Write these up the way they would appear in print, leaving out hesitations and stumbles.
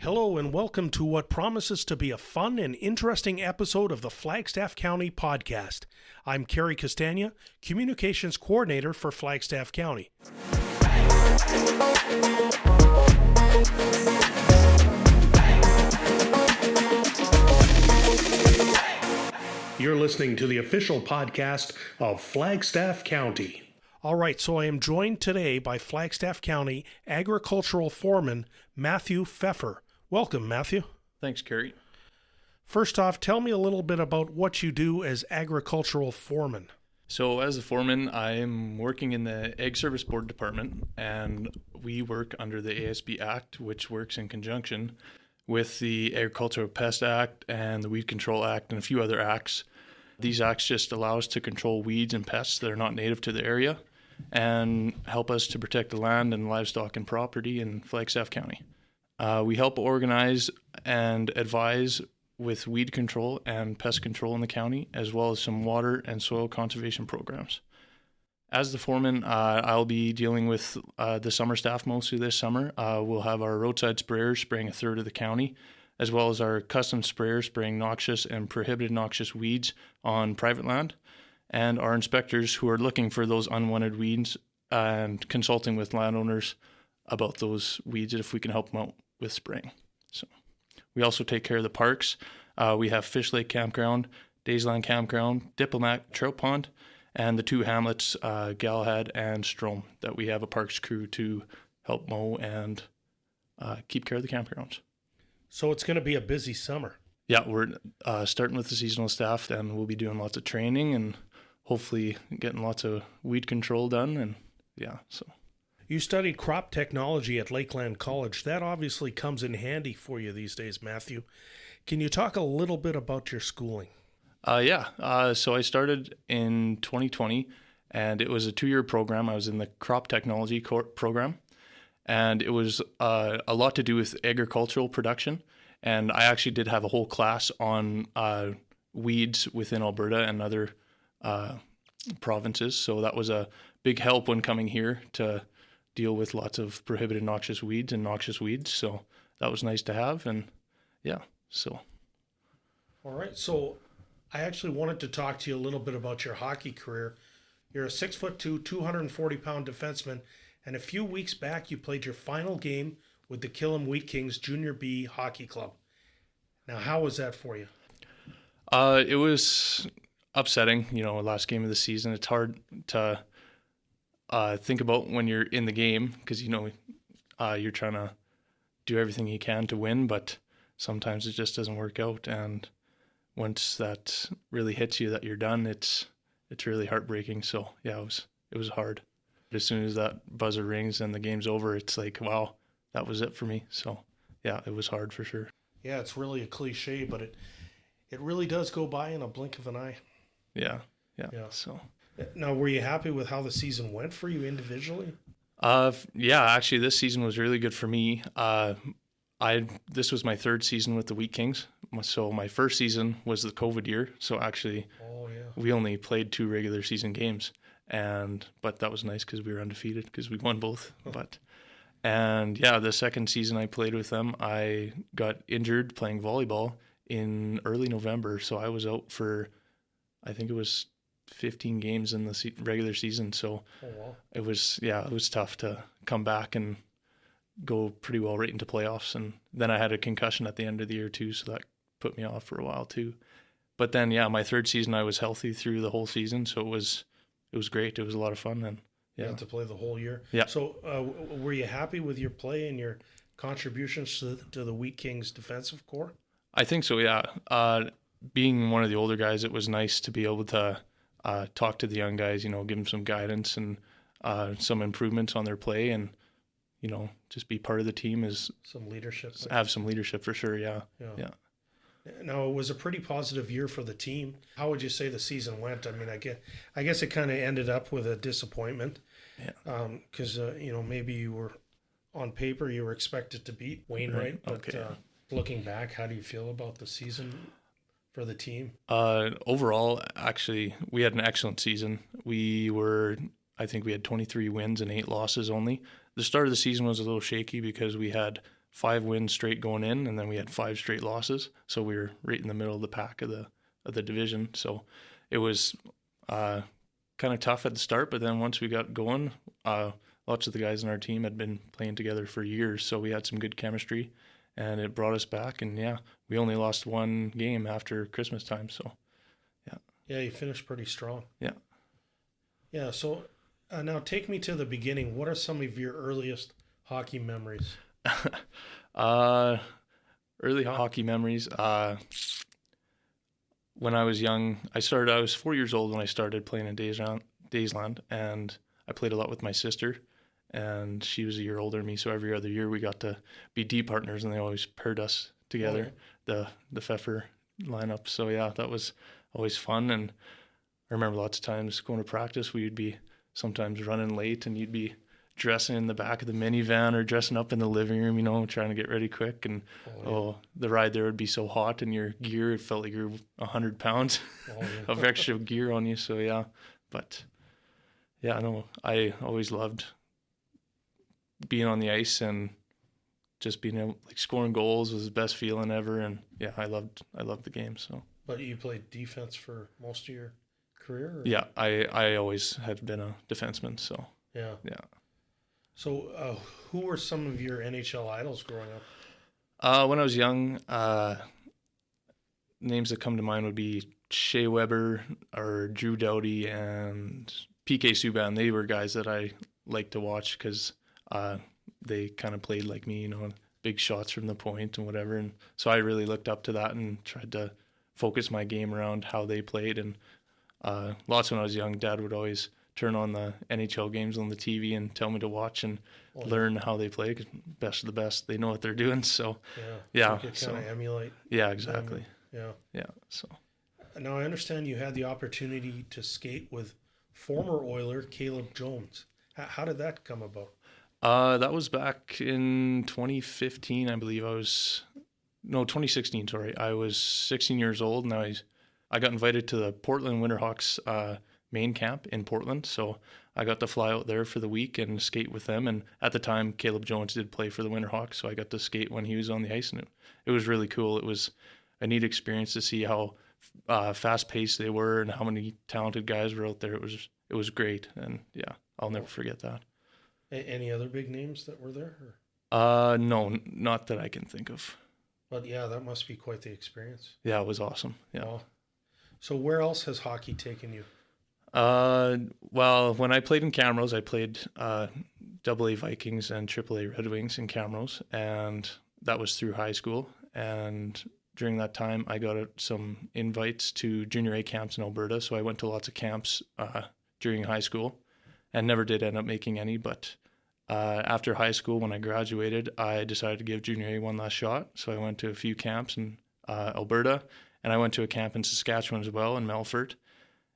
Hello and welcome to what promises to be a fun and interesting episode of the Flagstaff County podcast. I'm Cary Castagna, Communications Coordinator for Flagstaff County. You're listening to the official podcast of Flagstaff County. All right, so I am joined today by Flagstaff County Agricultural Foreman Matthew Pfeffer. Welcome, Matthew. Thanks, Cary. First off, tell me a little bit about what you do as agricultural foreman. So as a foreman, I'm working in the Ag Service Board Department, and we work under the ASB Act, which works in conjunction with the Agricultural Pest Act and the Weed Control Act and a few other acts. These acts just allow us to control weeds and pests that are not native to the area and help us to protect the land and livestock and property in Flagstaff County. We help organize and advise with weed control and pest control in the county, as well as some water and soil conservation programs. As the foreman, I'll be dealing with the summer staff mostly this summer. We'll have our roadside sprayers spraying a third of the county, as well as our custom sprayers spraying noxious and prohibited noxious weeds on private land, and our inspectors who are looking for those unwanted weeds and consulting with landowners about those weeds if we can help them out with spraying. So we also take care of the parks. We have Fish Lake Campground, Daysland Campground, Diplomat Trout Pond, and the two hamlets, Galahad and Strom, that we have a parks crew to help mow and keep care of the campgrounds. So it's going to be a busy summer. Yeah, we're starting with the seasonal staff, and we'll be doing lots of training and hopefully getting lots of weed control done. And yeah, so. You studied crop technology at Lakeland College. That obviously comes in handy for you these days, Matthew. Can you talk a little bit about your schooling? So I started in 2020, and it was a 2-year program. I was in the crop technology program, and it was a lot to do with agricultural production. And I actually did have a whole class on weeds within Alberta and other provinces. So that was a big help when coming here to deal with lots of prohibited noxious weeds. So that was nice to have. And yeah, so. All right. So I actually wanted to talk to you a little bit about your hockey career. You're a 6'2", 240-pound defenseman. And a few weeks back, you played your final game with the Killam Wheat Kings Junior B Hockey Club. Now, how was that for you? It was upsetting, last game of the season. It's hard to think about when you're in the game because, you're trying to do everything you can to win, but sometimes it just doesn't work out. And once that really hits you that you're done, it's really heartbreaking. So, yeah, it was hard. As soon as that buzzer rings and the game's over, it's like, wow, that was it for me. So, yeah, it was hard for sure. Yeah, it's really a cliche, but it really does go by in a blink of an eye. Yeah. So. Now, were you happy with how the season went for you individually? Yeah, actually, this season was really good for me. This was my third season with the Wheat Kings. So my first season was the COVID year. So actually, we only played 2 regular season games. But that was nice because we were undefeated because we won both. The second season I played with them, I got injured playing volleyball in early November. So I was out for, I think it was 15 games in the regular season. So it was tough to come back and go pretty well right into playoffs. And then I had a concussion at the end of the year too. So that put me off for a while too. But then, my third season, I was healthy through the whole season. So it was great. It was a lot of fun. And you had to play the whole year. Yeah. So were you happy with your play and your contributions to the Wheat Kings defensive core? I think so, yeah. Being one of the older guys, it was nice to be able to talk to the young guys, give them some guidance and some improvements on their play and, just be part of the team is some leadership. Have some leadership for sure, yeah. Now, it was a pretty positive year for the team. How would you say the season went? I mean, I guess it kind of ended up with a disappointment. Yeah. Because, maybe you were, on paper, you were expected to beat Wainwright. But looking back, how do you feel about the season for the team? Overall, actually, we had an excellent season. I think we had 23 wins and 8 losses only. The start of the season was a little shaky because we had 5 wins straight going in, and then we had 5 straight losses. So we were right in the middle of the pack of the division. So it was kind of tough at the start, but then once we got going, lots of the guys in our team had been playing together for years, so we had some good chemistry, and it brought us back. And yeah, we only lost 1 game after Christmas time. So yeah. Yeah, you finished pretty strong. Yeah. Yeah, so now take me to the beginning. What are some of your earliest hockey memories? Early hockey memories. When I was young, I was 4 years old when I started playing in Daysland, and I played a lot with my sister, and she was a year older than me, so every other year we got to be D partners, and they always paired us together, the Pfeffer lineup. So yeah, that was always fun. And I remember lots of times going to practice, we'd be sometimes running late, and you'd be dressing in the back of the minivan or dressing up in the living room, trying to get ready quick. And the ride there would be so hot, and your gear, it felt like you're 100 pounds of extra gear on you. So yeah, but yeah, no, I always loved being on the ice, and just being able, like, scoring goals was the best feeling ever. And yeah, I loved the game. So. But you played defense for most of your career? Or? Yeah, I always had been a defenseman. So yeah. So who were some of your NHL idols growing up? When I was young, names that come to mind would be Shea Weber or Drew Doughty and PK Subban. They were guys that I liked to watch because they kind of played like me, big shots from the point and whatever. And so I really looked up to that and tried to focus my game around how they played. And lots when I was young, Dad would always turn on the NHL games on the TV and tell me to watch and learn how they play. 'Cause best of the best, they know what they're doing. So yeah, so you could kind of emulate. Yeah, exactly. Yeah. So now I understand you had the opportunity to skate with former Oiler Caleb Jones. How did that come about? That was back in 2015, I believe. 2016. Sorry, I was 16 years old, and I got invited to the Portland Winterhawks main camp in Portland. So I got to fly out there for the week and skate with them. And at the time, Caleb Jones did play for the Winterhawks, so I got to skate when he was on the ice, and it was really cool. It was a neat experience to see how fast-paced they were and how many talented guys were out there. It was great, and yeah, I'll never forget that. Any other big names that were there? No, not that I can think of. But yeah, that must be quite the experience. Yeah, it was awesome. Yeah. Wow. So where else has hockey taken you? Well, when I played in Camrose, I played AA Vikings and AAA Red Wings in Camrose, and that was through high school. And during that time, I got some invites to junior A camps in Alberta, so I went to lots of camps during high school, and never did end up making any. But after high school, when I graduated, I decided to give junior A one last shot. So I went to a few camps in Alberta, and I went to a camp in Saskatchewan as well, in Melfort,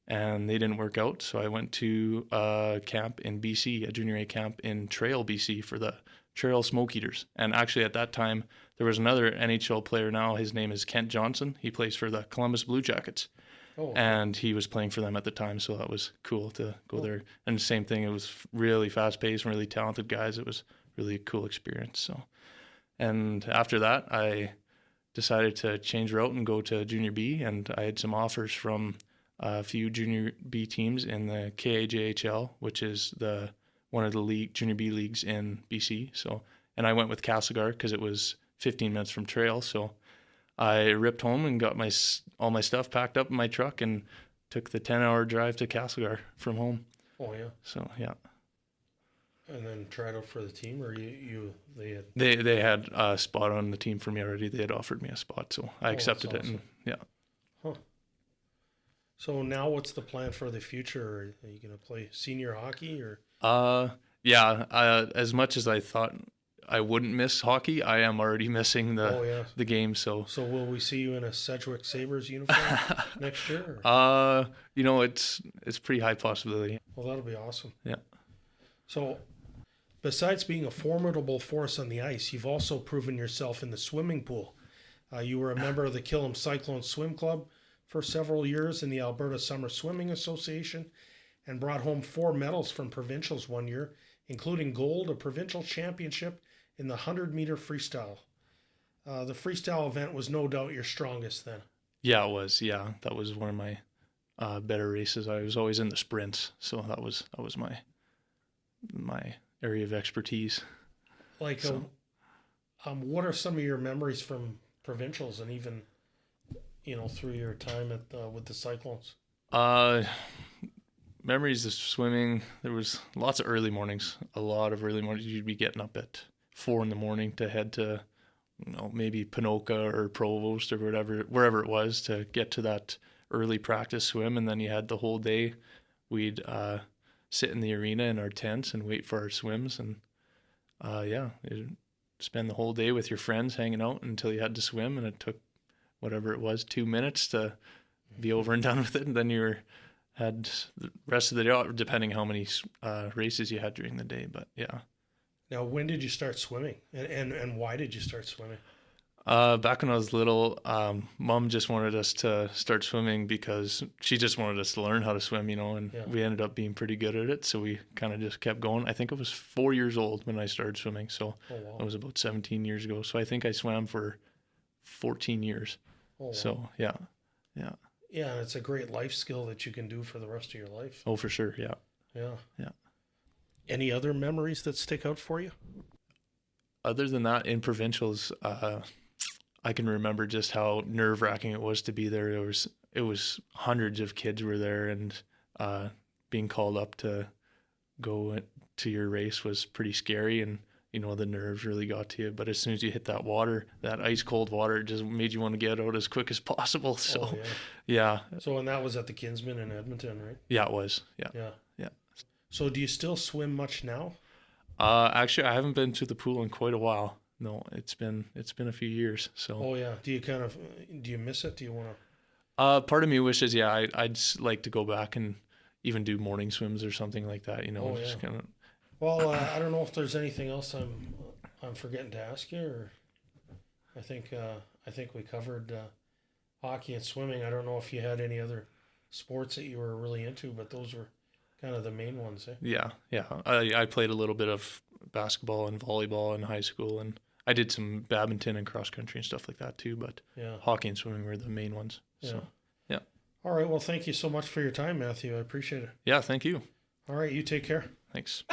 and they didn't work out. So I went to a camp in BC, a junior A camp in Trail, BC, for the Trail Smoke Eaters. And actually at that time, there was another NHL player now. His name is Kent Johnson. He plays for the Columbus Blue Jackets. Oh. And he was playing for them at the time, so that was cool to go there. And same thing, it was really fast-paced and really talented guys. It was really a cool experience. So, and after that, I decided to change route and go to Junior B, and I had some offers from a few Junior B teams in the KAJHL, which is one of the Junior B leagues in BC. So, and I went with Castlegar because it was 15 minutes from Trail. So I ripped home and got all my stuff packed up in my truck and took the 10-hour drive to Castlegar from home. Oh yeah. So yeah. And then tried out for the team, or they had a spot on the team for me already. They had offered me a spot, so I accepted it. And yeah. Huh. So now, what's the plan for the future? Are you going to play senior hockey, or? Yeah. As much as I thought I wouldn't miss hockey, I am already missing the game. So will we see you in a Sedgwick Sabres uniform next year? It's pretty high possibility. Well, that'll be awesome. Yeah. So, besides being a formidable force on the ice, you've also proven yourself in the swimming pool. You were a member of the Killam Cyclone Swim Club for several years in the Alberta Summer Swimming Association, and brought home 4 medals from provincials one year, including gold, a provincial championship, in the 100-meter freestyle. The freestyle event was no doubt your strongest then. Yeah, it was. Yeah, that was one of my better races. I was always in the sprints, so that was my area of expertise. Like, So, what are some of your memories from provincials and even, through your time with the Cyclones? Memories of swimming. There was lots of early mornings. A lot of early mornings. You'd be getting up at 4 a.m. to head to, maybe Pinoca or Provost or wherever it was to get to that early practice swim, and then you had the whole day. We'd sit in the arena in our tents and wait for our swims, and you'd spend the whole day with your friends hanging out until you had to swim, and it took whatever it was, 2 minutes to be over and done with it, and then had the rest of the day, depending how many races you had during the day. But yeah. Now, when did you start swimming, and why did you start swimming? Back when I was little, Mom just wanted us to start swimming because she just wanted us to learn how to swim, and we ended up being pretty good at it. So we kind of just kept going. I think I was 4 years old when I started swimming. So it was about 17 years ago. So I think I swam for 14 years. Oh, wow. So yeah. Yeah, and it's a great life skill that you can do for the rest of your life. Oh, for sure. Yeah. Yeah. Any other memories that stick out for you? Other than that, in provincials, I can remember just how nerve-wracking it was to be there. It was hundreds of kids were there, and being called up to go to your race was pretty scary, and the nerves really got to you. But as soon as you hit that water, that ice cold water, it just made you want to get out as quick as possible. So yeah. So, and that was at the Kinsman in Edmonton, right? Yeah, it was. Yeah. So do you still swim much now? Actually, I haven't been to the pool in quite a while. No, it's been a few years. So. Oh yeah. Do you miss it? Do you want to? Part of me wishes, I'd like to go back and even do morning swims or something like that. Just kind of. Well, I don't know if there's anything else I'm forgetting to ask you, or I think we covered hockey and swimming. I don't know if you had any other sports that you were really into, but those were kind of the main ones. Yeah. I played a little bit of basketball and volleyball in high school, and I did some badminton and cross country and stuff like that too. But hockey and swimming were the main ones. So yeah. All right. Well, thank you so much for your time, Matthew. I appreciate it. Yeah. Thank you. All right. You take care. Thanks.